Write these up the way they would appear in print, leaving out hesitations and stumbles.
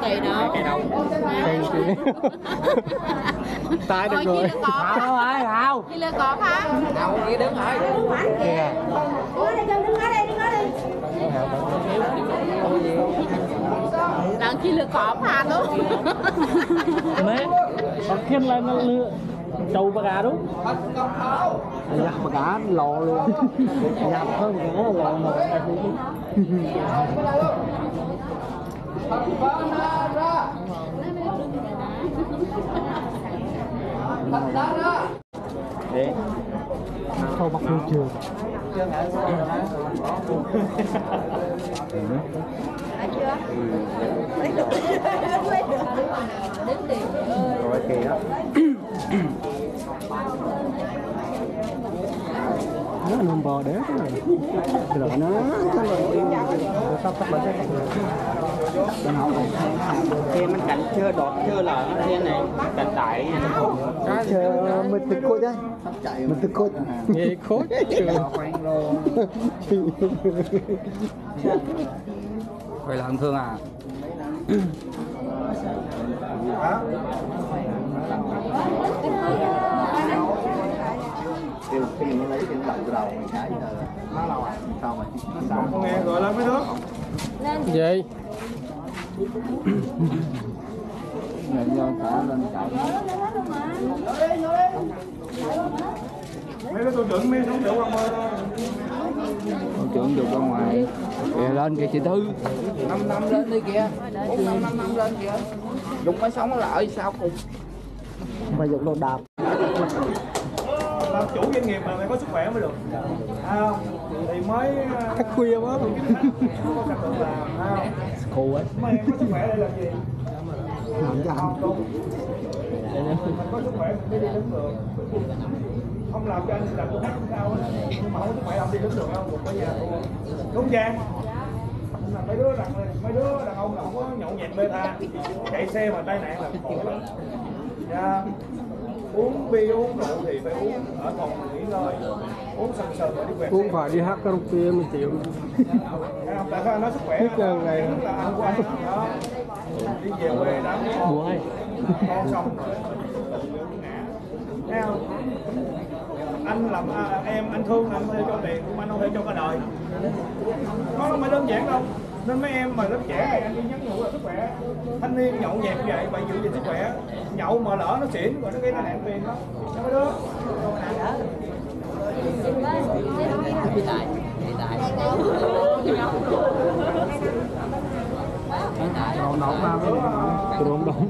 Kỳ đâu. Tái được rồi. Hào ơi, Hào. Đi lên cọp hả? Hào đi đứng rồi. Kìa. Đang chỉ lừa cọp hả đúng? Mấy còn khiên lên nó lừa trâu bà gà đúng. Giặt bà cả lò luôn. Giặt hơn cả lò mà. Để thôi bắt vô trường. Rồi kì đó. Nó nằm bò đế cái này. Rồi nó tóc bánh bên họ kia mình cạnh chưa đọt chưa là nó thế này cạnh tại Chờ mình tự cốt đấy. Mình tự cốt. Nghe khốt chưa. vậy là Hân Thương à. Khi mình lấy cái đầu đầu cái nó lâu à sao mà nó con nghe gọi lên mấy đứa Gì? người nhân thả lên chạy mấy đứa tôi trưởng mấy không được không ơi con trưởng được ra ngoài kìa lên kìa chị Thư 5 năm lên đi kìa 4-5 năm lên kìa dùng máy sống lại sao cùng Phải dùng đồ đạp. làm chủ doanh nghiệp mà mày có sức khỏe mới được không thì mới Thức khuya quá. có cách tự làm không Khô ấy. mấy em có sức khỏe để làm gì không đúng mình có sức khỏe mình mới đi đứng được không làm cho anh làm tôi hát không sao hết nhưng mà không có sức khỏe làm đi đứng được không một cái nhà luôn đúng Giang mấy đứa đàn ông là không có nhậu nhẹt beta chạy xe mà tai nạn là khổ lắm nha. Uống bia uống rượu thì phải uống ở phòng nghỉ ngơi uống sần sần rồi đi về Cũng phải đi hát karaoke mình chịu. tại sao nói sức khỏe Hết giờ ngày là ăn của anh đó đi về quê đám buổi con xong rồi nghe không anh làm em anh thương anh thuê cho tiền nhưng mà anh không thể cho cả đời nó không phải đơn giản đâu nên mấy em mà lớp trẻ này anh đi nhắn nhủ là sức khỏe thanh niên nhậu nhẹt như vậy phải giữ gìn sức khỏe nhậu mà lỡ nó xỉn rồi nó gây tai nạn tiền đó mấy đứa nóng nóng mà nóng nóng.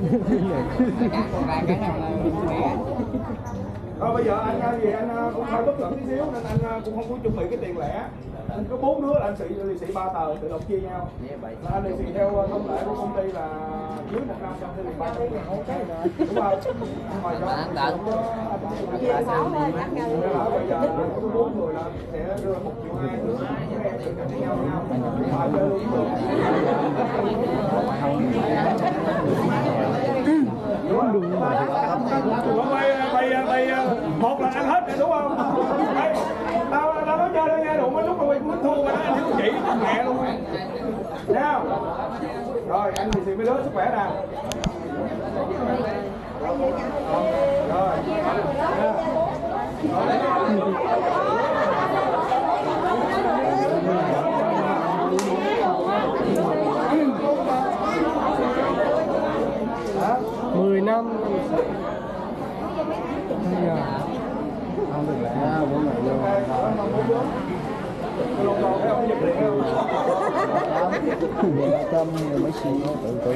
Thôi bây giờ anh gì anh cũng hơi bất luận tí xíu nên anh cũng không có chuẩn bị cái tiền lẻ. Anh có 4 đứa là anh lì xì 3 tờ tự động chia nhau. Là anh lì xì theo thông lệ của công ty là dưới 1 năm trong thì 3 tờ đúng không? Ngoài đó chia 6 thôi nhắc nhau. Bây giờ có 4 người là sẽ đưa 1,2 triệu tự cạnh nhau nhau. Một là ăn hết rồi đúng không? Tao nói chơi đây nghe đủ mấy lúc mà quay cũng thua mà nó anh chỉ mẹ luôn nha. Rồi anh thì mấy đứa sức khỏe nào. Rồi. 10 năm. Bây giờ không được lẽ bố mẹ luôn tâm mấy xì tự tự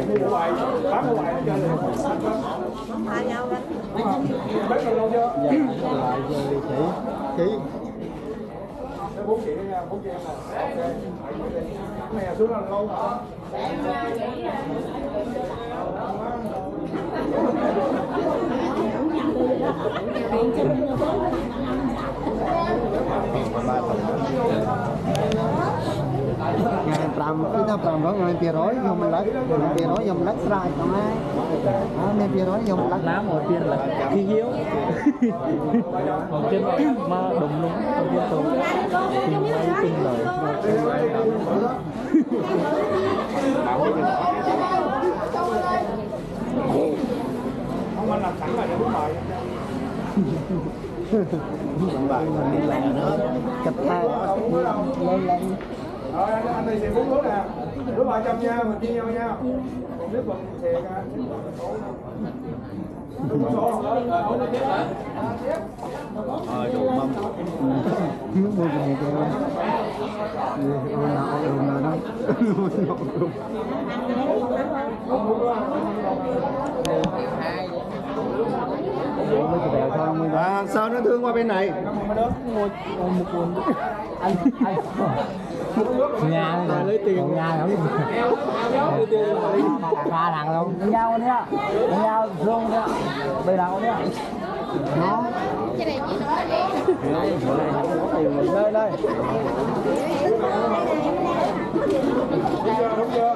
Hai nhau đấy. Bác còn lâu chưa? dạ lại chị 4 chị nha, 4 chị em nè. Này xuống là lâu hả? ngày 5 cứ ta 500 ngày 200 ខ្ញុំលឹក200ខ្ញុំលឹកស្រាយផងហើយមាន200ខ្ញុំលឹក nám rồi tiền là khi hiếu. Còn trên mà đồng lúng liên tục tình may tình lời. bài. Chụp tay lên lên. Rồi anh đi xịt 4 nước nè. Nước 300 nha, mình chia nhau nha. Còn nước mình xịt á. Đồ mâm. Nước bùi này kìa. Nào đó. Sao nó thương qua bên này? Một cuốn. Anh nhà này lấy tiền nhà lắm. Ba thằng luôn. Nhau đấy ạ. Nhau rung đấy ạ. Bây nào đấy ạ. Nó. Cái này chỉ nói đi. Đây đây. Đúng chưa?